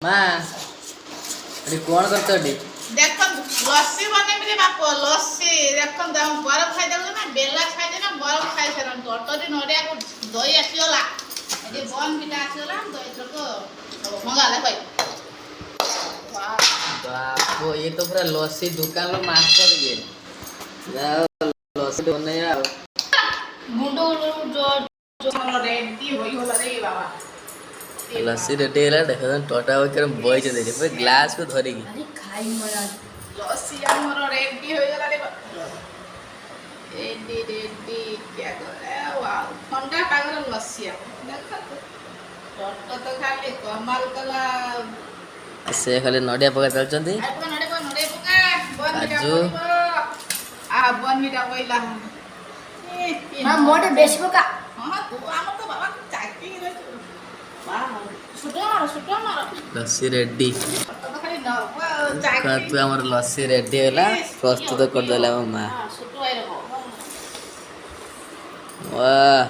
ମା ଏଠି କଣ କରୁଛ ଏଠି? ଦେଖନ୍ତୁ ଲସି ବନେଇବି ରେ ବାପ ଲସି ଦେଖନ୍ତୁ ଆମ ବରଫ ଖାଇଦେବୁ ନା ବେଲା ଖାଇଦେନା ବରଫ ଖାଇସାରନ୍ତୁ ଅଟୋରେ ନଡ଼ିଆକୁ ଦହି ଆସିଗଲା ଏଠି ବନ ବିଟା ଆସିଗଲା ଦହି ଥରକ ମଗାଲେ ଭାଇ ବାପ ये तो पूरा लस्सी दुकान लो मास्टर ये लस्सी बनेया ଆଉ ମୁଣ୍ଡ जो रेडी होई होला रे बाबा लस्सी रेडी ହେଲା ଦେଖ ଟୋଟା ଉପରେ ବଇଚ ଦେଖ ପୁରା ଗ୍ଲାସ କୁ ଧରିକି अरे खाई मरा लस्सी हमर रेडी होई गला रे रेडी रेडी क्या करे वाओ ठंडा पागल लस्सी देखो तो खाली कमाल कला से खाली नडिया पका चलचंती काजू आ बन मिटा पहिला हां मोटे बेसी पका हां तू आम तो बाबा चाकी रे वाह सुटो मारो लस्सी रेडी तो खाली न चाकी तू हमर लस्सी रेडी होला प्रस्तुत कर देला मां हां सुटो आइ रे वाह